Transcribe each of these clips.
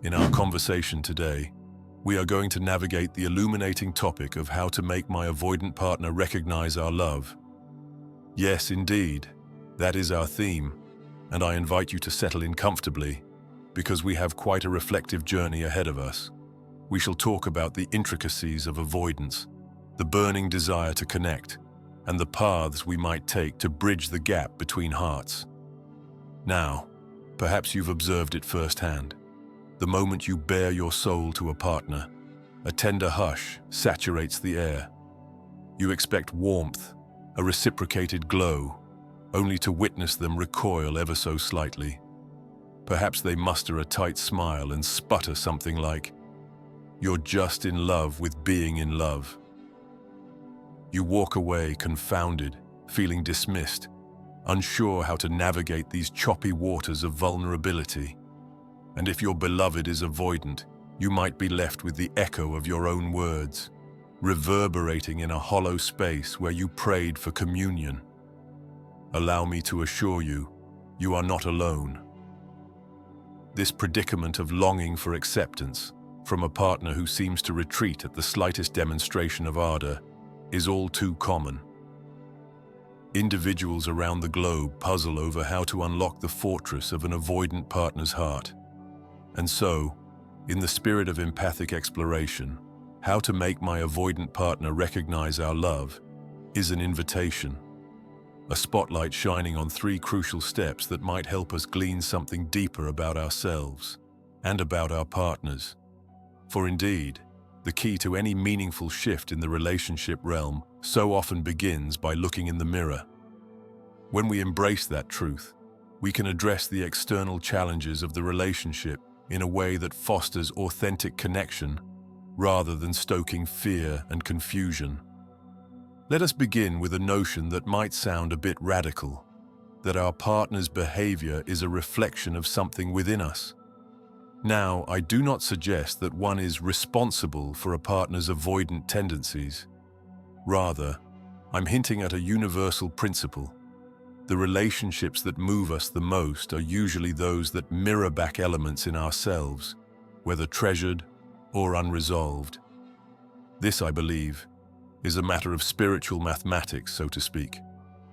In our conversation today, we are going to navigate the illuminating topic of how to make my avoidant partner recognize our love. Yes, indeed, that is our theme, and I invite you to settle in comfortably, because we have quite a reflective journey ahead of us. We shall talk about the intricacies of avoidance, the burning desire to connect, and the paths we might take to bridge the gap between hearts. Now, perhaps you've observed it firsthand. The moment you bare your soul to a partner, a tender hush saturates the air. You expect warmth, a reciprocated glow, only to witness them recoil ever so slightly. Perhaps they muster a tight smile and sputter something like, "You're just in love with being in love." You walk away confounded, feeling dismissed, unsure how to navigate these choppy waters of vulnerability. And if your beloved is avoidant, you might be left with the echo of your own words, reverberating in a hollow space where you prayed for communion. Allow me to assure you, you are not alone. This predicament of longing for acceptance from a partner who seems to retreat at the slightest demonstration of ardor is all too common. Individuals around the globe puzzle over how to unlock the fortress of an avoidant partner's heart. And so, in the spirit of empathic exploration, how to make my avoidant partner recognize our love is an invitation, a spotlight shining on three crucial steps that might help us glean something deeper about ourselves and about our partners. For indeed, the key to any meaningful shift in the relationship realm so often begins by looking in the mirror. When we embrace that truth, we can address the external challenges of the relationship in a way that fosters authentic connection rather than stoking fear and confusion. Let us begin with a notion that might sound a bit radical, that our partner's behavior is a reflection of something within us. Now, I do not suggest that one is responsible for a partner's avoidant tendencies. Rather, I'm hinting at a universal principle. The relationships that move us the most are usually those that mirror back elements in ourselves, whether treasured or unresolved. This, I believe, is a matter of spiritual mathematics, so to speak,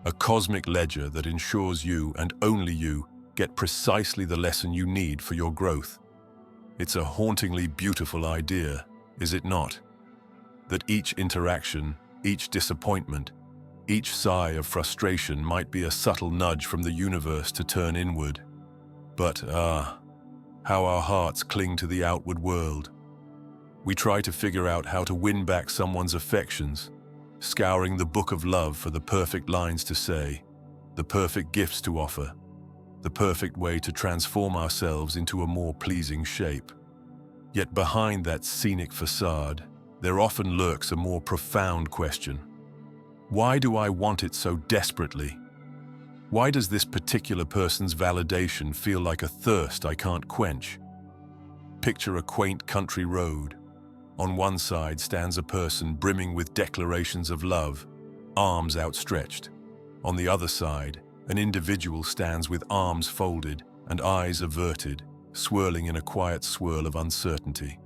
a cosmic ledger that ensures you and only you get precisely the lesson you need for your growth. It's a hauntingly beautiful idea, is it not? That each interaction, each disappointment, each sigh of frustration might be a subtle nudge from the universe to turn inward. But, how our hearts cling to the outward world. We try to figure out how to win back someone's affections, scouring the book of love for the perfect lines to say, the perfect gifts to offer, the perfect way to transform ourselves into a more pleasing shape. Yet behind that scenic facade, there often lurks a more profound question. Why do I want it so desperately? Why does this particular person's validation feel like a thirst I can't quench? Picture a quaint country road. On one side stands a person brimming with declarations of love, arms outstretched. On the other side, an individual stands with arms folded and eyes averted, swirling in a quiet swirl of uncertainty.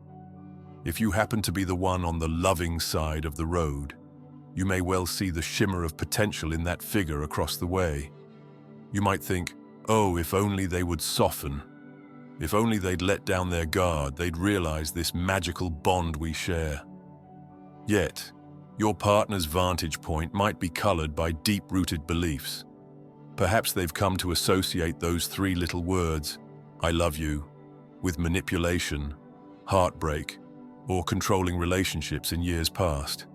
If you happen to be the one on the loving side of the road, you may well see the shimmer of potential in that figure across the way. You might think, oh, if only they would soften. If only they'd let down their guard, they'd realize this magical bond we share. Yet, your partner's vantage point might be colored by deep-rooted beliefs. Perhaps they've come to associate those three little words, "I love you," with manipulation, heartbreak, or controlling relationships in years past.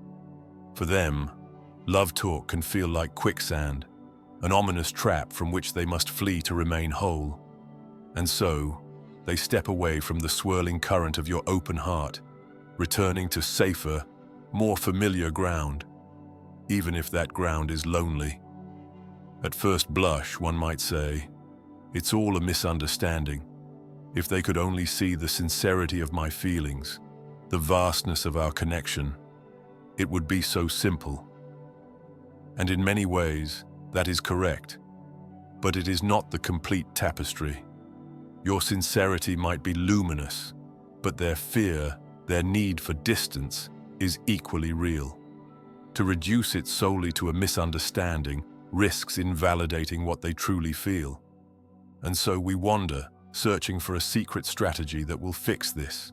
For them, love talk can feel like quicksand, an ominous trap from which they must flee to remain whole. And so, they step away from the swirling current of your open heart, returning to safer, more familiar ground, even if that ground is lonely. At first blush, one might say, it's all a misunderstanding. If they could only see the sincerity of my feelings, the vastness of our connection, it would be so simple. And in many ways, that is correct. But it is not the complete tapestry. Your sincerity might be luminous, but their fear, their need for distance, is equally real. To reduce it solely to a misunderstanding risks invalidating what they truly feel. And so we wander, searching for a secret strategy that will fix this.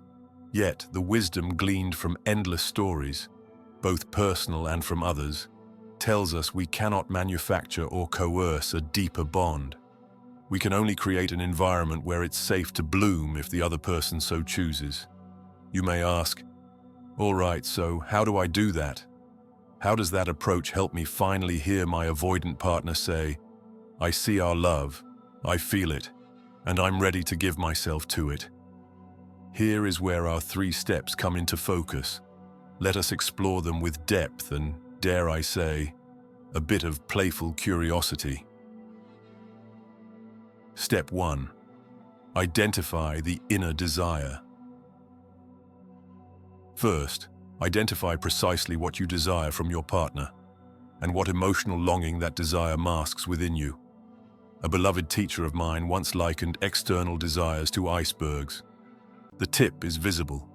Yet, the wisdom gleaned from endless stories, both personal and from others, tells us we cannot manufacture or coerce a deeper bond. We can only create an environment where it's safe to bloom if the other person so chooses. You may ask, all right, so how do I do that? How does that approach help me finally hear my avoidant partner say, I see our love, I feel it, and I'm ready to give myself to it? Here is where our 3 steps come into focus. Let us explore them with depth and, dare I say, a bit of playful curiosity. Step 1. Identify the inner desire. First, identify precisely what you desire from your partner and what emotional longing that desire masks within you. A beloved teacher of mine once likened external desires to icebergs. The tip is visible.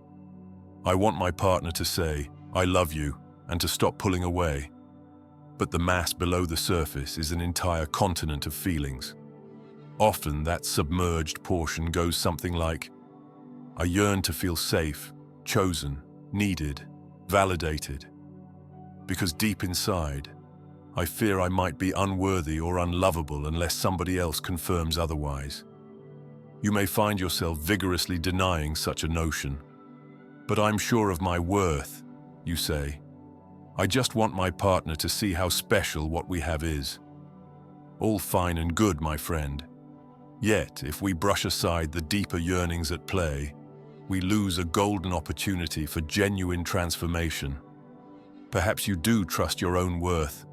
I want my partner to say, I love you, and to stop pulling away. But the mass below the surface is an entire continent of feelings. Often that submerged portion goes something like, I yearn to feel safe, chosen, needed, validated. Because deep inside, I fear I might be unworthy or unlovable unless somebody else confirms otherwise. You may find yourself vigorously denying such a notion. But I'm sure of my worth, you say. I just want my partner to see how special what we have is. All fine and good, my friend. Yet, if we brush aside the deeper yearnings at play, we lose a golden opportunity for genuine transformation. Perhaps you do trust your own worth,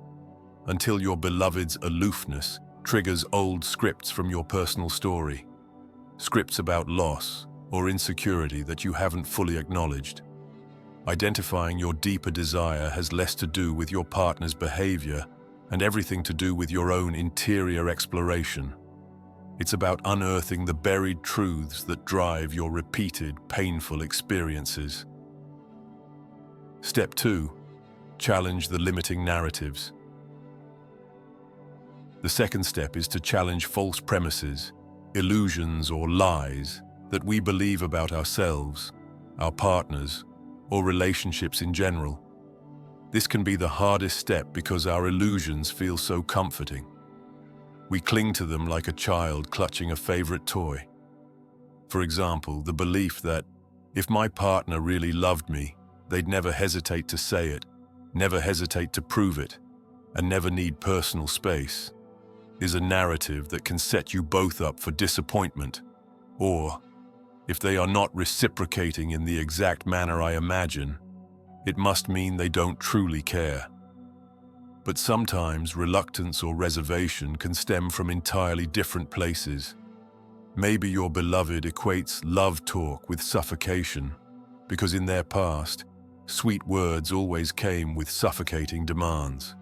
until your beloved's aloofness triggers old scripts from your personal story. Scripts about loss or insecurity that you haven't fully acknowledged. Identifying your deeper desire has less to do with your partner's behavior and everything to do with your own interior exploration. It's about unearthing the buried truths that drive your repeated, painful experiences. Step 2. Challenge the limiting narratives. The second step is to challenge false premises, illusions or lies that we believe about ourselves, our partners, or relationships in general. This can be the hardest step because our illusions feel so comforting. We cling to them like a child clutching a favorite toy. For example, the belief that if my partner really loved me, they'd never hesitate to say it, never hesitate to prove it, and never need personal space, is a narrative that can set you both up for disappointment. Or, if they are not reciprocating in the exact manner I imagine, it must mean they don't truly care. But sometimes reluctance or reservation can stem from entirely different places. Maybe your beloved equates love talk with suffocation, because in their past, sweet words always came with suffocating demands.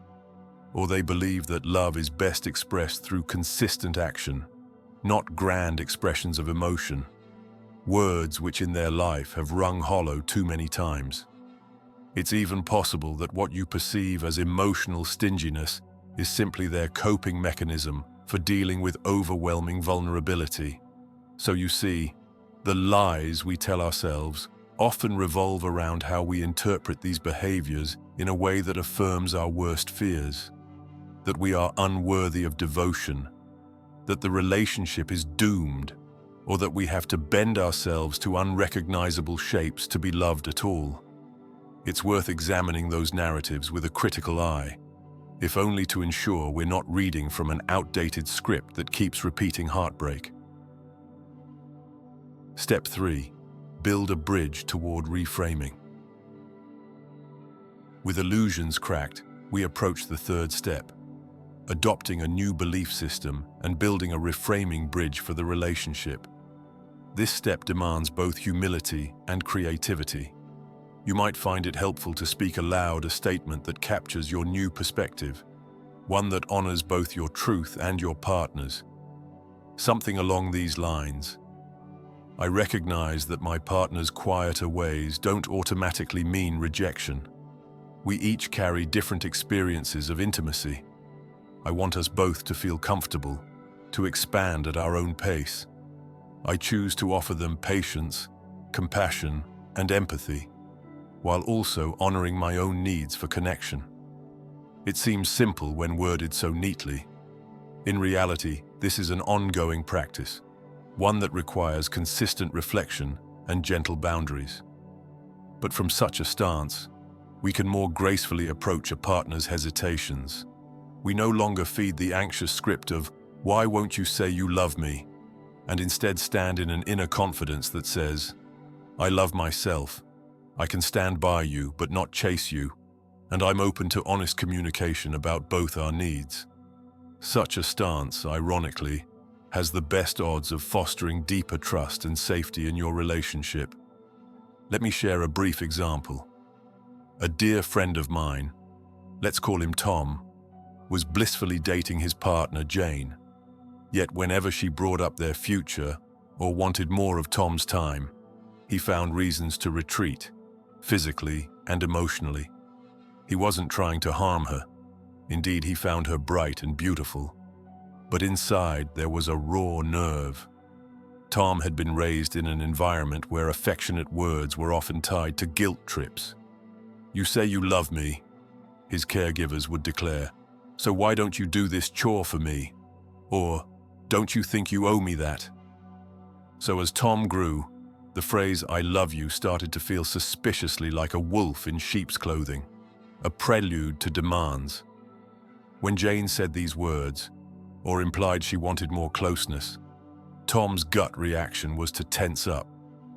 Or they believe that love is best expressed through consistent action, not grand expressions of emotion, words which in their life have rung hollow too many times. It's even possible that what you perceive as emotional stinginess is simply their coping mechanism for dealing with overwhelming vulnerability. So you see, the lies we tell ourselves often revolve around how we interpret these behaviors in a way that affirms our worst fears. That we are unworthy of devotion, that the relationship is doomed, or that we have to bend ourselves to unrecognizable shapes to be loved at all. It's worth examining those narratives with a critical eye, if only to ensure we're not reading from an outdated script that keeps repeating heartbreak. Step 3. Build a bridge toward reframing. With illusions cracked, we approach the third step, adopting a new belief system and building a reframing bridge for the relationship. This step demands both humility and creativity. You might find it helpful to speak aloud a statement that captures your new perspective, one that honors both your truth and your partner's. Something along these lines. I recognize that my partner's quieter ways don't automatically mean rejection. We each carry different experiences of intimacy. I want us both to feel comfortable, to expand at our own pace. I choose to offer them patience, compassion, and empathy, while also honoring my own needs for connection. It seems simple when worded so neatly. In reality, this is an ongoing practice, one that requires consistent reflection and gentle boundaries. But from such a stance, we can more gracefully approach a partner's hesitations. We no longer feed the anxious script of, "Why won't you say you love me?" and instead stand in an inner confidence that says, "I love myself. I can stand by you but not chase you, and I'm open to honest communication about both our needs." Such a stance, ironically, has the best odds of fostering deeper trust and safety in your relationship. Let me share a brief example. A dear friend of mine, let's call him Tom, was blissfully dating his partner, Jane. Yet whenever she brought up their future or wanted more of Tom's time, he found reasons to retreat, physically and emotionally. He wasn't trying to harm her. Indeed, he found her bright and beautiful. But inside, there was a raw nerve. Tom had been raised in an environment where affectionate words were often tied to guilt trips. "You say you love me," his caregivers would declare, "so why don't you do this chore for me?" Or, "Don't you think you owe me that?" So as Tom grew, the phrase "I love you" started to feel suspiciously like a wolf in sheep's clothing, a prelude to demands. When Jane said these words, or implied she wanted more closeness, Tom's gut reaction was to tense up,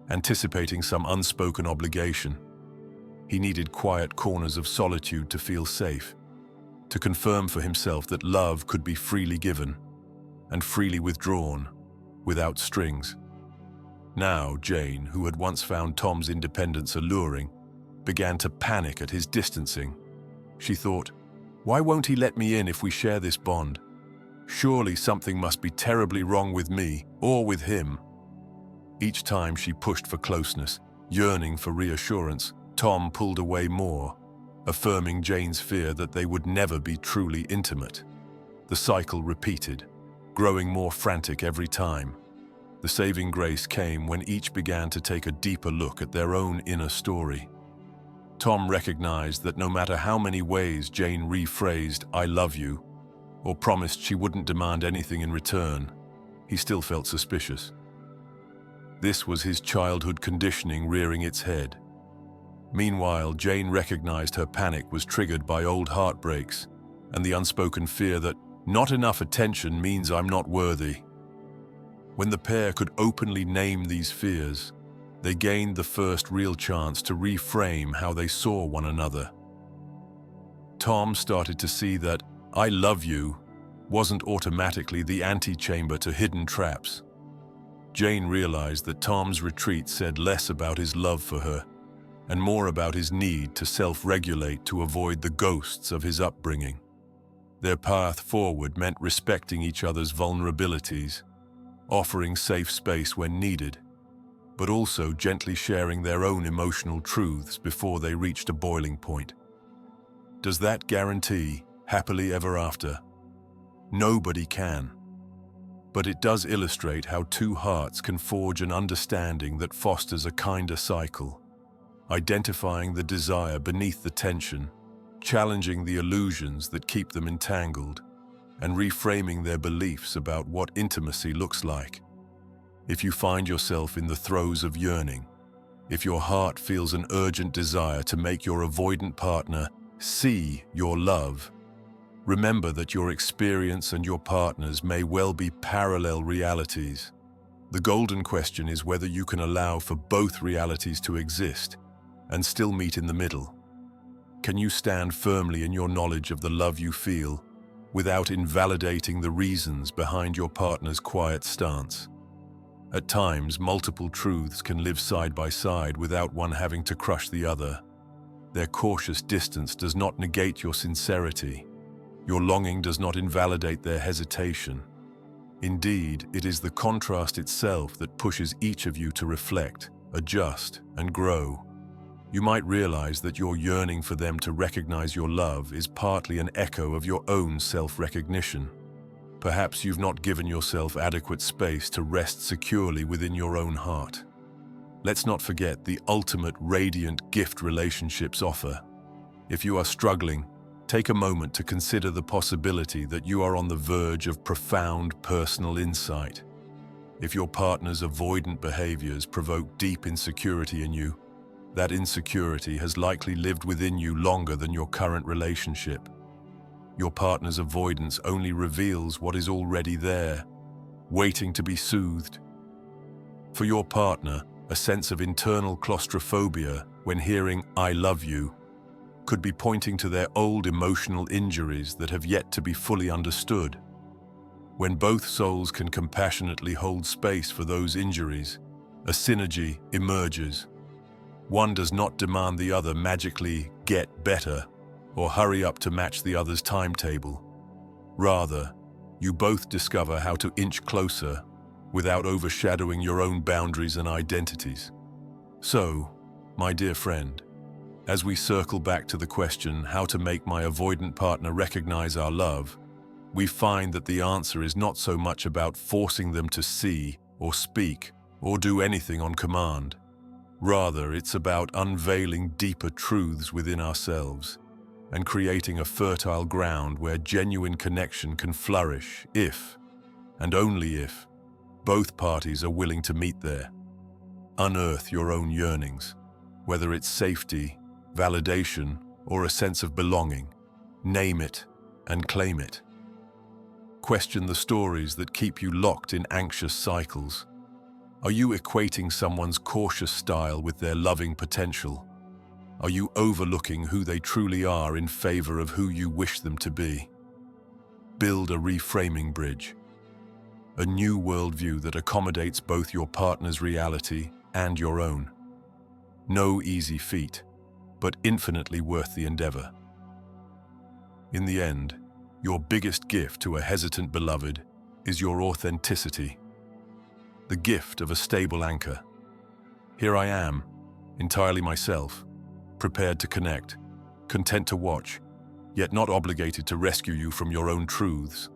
anticipating some unspoken obligation. He needed quiet corners of solitude to feel safe, to confirm for himself that love could be freely given and freely withdrawn, without strings. Now, Jane, who had once found Tom's independence alluring, began to panic at his distancing. She thought, "Why won't he let me in if we share this bond? Surely something must be terribly wrong with me or with him." Each time she pushed for closeness, yearning for reassurance, Tom pulled away more, affirming Jane's fear that they would never be truly intimate. The cycle repeated, growing more frantic every time. The saving grace came when each began to take a deeper look at their own inner story. Tom recognized that no matter how many ways Jane rephrased "I love you" or promised she wouldn't demand anything in return, he still felt suspicious. This was his childhood conditioning rearing its head. Meanwhile, Jane recognized her panic was triggered by old heartbreaks and the unspoken fear that not enough attention means I'm not worthy. When the pair could openly name these fears, they gained the first real chance to reframe how they saw one another. Tom started to see that "I love you" wasn't automatically the antechamber to hidden traps. Jane realized that Tom's retreat said less about his love for her and more about his need to self-regulate to avoid the ghosts of his upbringing. Their path forward meant respecting each other's vulnerabilities, offering safe space when needed, but also gently sharing their own emotional truths before they reached a boiling point. Does that guarantee happily ever after? Nobody can. But it does illustrate how two hearts can forge an understanding that fosters a kinder cycle, identifying the desire beneath the tension, challenging the illusions that keep them entangled, and reframing their beliefs about what intimacy looks like. If you find yourself in the throes of yearning, if your heart feels an urgent desire to make your avoidant partner see your love, remember that your experience and your partner's may well be parallel realities. The golden question is whether you can allow for both realities to exist and still meet in the middle. Can you stand firmly in your knowledge of the love you feel without invalidating the reasons behind your partner's quiet stance? At times, multiple truths can live side by side without one having to crush the other. Their cautious distance does not negate your sincerity. Your longing does not invalidate their hesitation. Indeed, it is the contrast itself that pushes each of you to reflect, adjust, and grow. You might realize that your yearning for them to recognize your love is partly an echo of your own self-recognition. Perhaps you've not given yourself adequate space to rest securely within your own heart. Let's not forget the ultimate radiant gift relationships offer. If you are struggling, take a moment to consider the possibility that you are on the verge of profound personal insight. If your partner's avoidant behaviors provoke deep insecurity in you, that insecurity has likely lived within you longer than your current relationship. Your partner's avoidance only reveals what is already there, waiting to be soothed. For your partner, a sense of internal claustrophobia when hearing "I love you" could be pointing to their old emotional injuries that have yet to be fully understood. When both souls can compassionately hold space for those injuries, a synergy emerges. One does not demand the other magically get better or hurry up to match the other's timetable. Rather, you both discover how to inch closer without overshadowing your own boundaries and identities. So, my dear friend, as we circle back to the question, how to make my avoidant partner recognize our love, we find that the answer is not so much about forcing them to see or speak or do anything on command. Rather, it's about unveiling deeper truths within ourselves and creating a fertile ground where genuine connection can flourish if, and only if, both parties are willing to meet there. Unearth your own yearnings, whether it's safety, validation, or a sense of belonging. Name it and claim it. Question the stories that keep you locked in anxious cycles. Are you equating someone's cautious style with their loving potential? Are you overlooking who they truly are in favor of who you wish them to be? Build a reframing bridge, a new worldview that accommodates both your partner's reality and your own. No easy feat, but infinitely worth the endeavor. In the end, your biggest gift to a hesitant beloved is your authenticity, the gift of a stable anchor. Here I am, entirely myself, prepared to connect, content to watch, yet not obligated to rescue you from your own truths.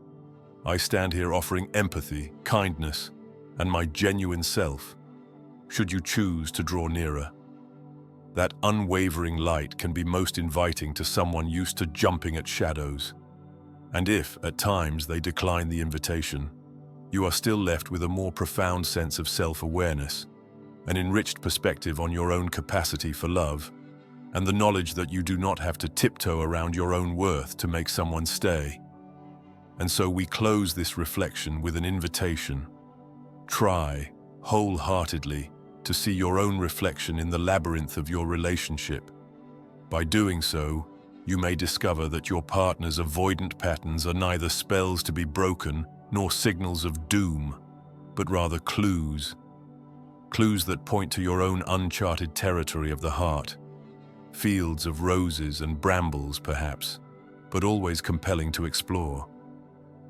I stand here offering empathy, kindness, and my genuine self, should you choose to draw nearer. That unwavering light can be most inviting to someone used to jumping at shadows. And if, at times, they decline the invitation, you are still left with a more profound sense of self-awareness, an enriched perspective on your own capacity for love, and the knowledge that you do not have to tiptoe around your own worth to make someone stay. And so we close this reflection with an invitation. Try, wholeheartedly, to see your own reflection in the labyrinth of your relationship. By doing so, you may discover that your partner's avoidant patterns are neither spells to be broken nor signals of doom, but rather clues. Clues that point to your own uncharted territory of the heart. Fields of roses and brambles, perhaps, but always compelling to explore.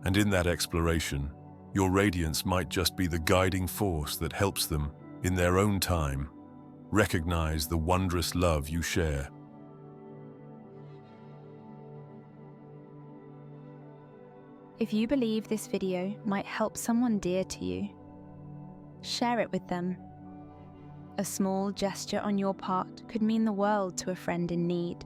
And in that exploration, your radiance might just be the guiding force that helps them, in their own time, recognize the wondrous love you share. If you believe this video might help someone dear to you, share it with them. A small gesture on your part could mean the world to a friend in need.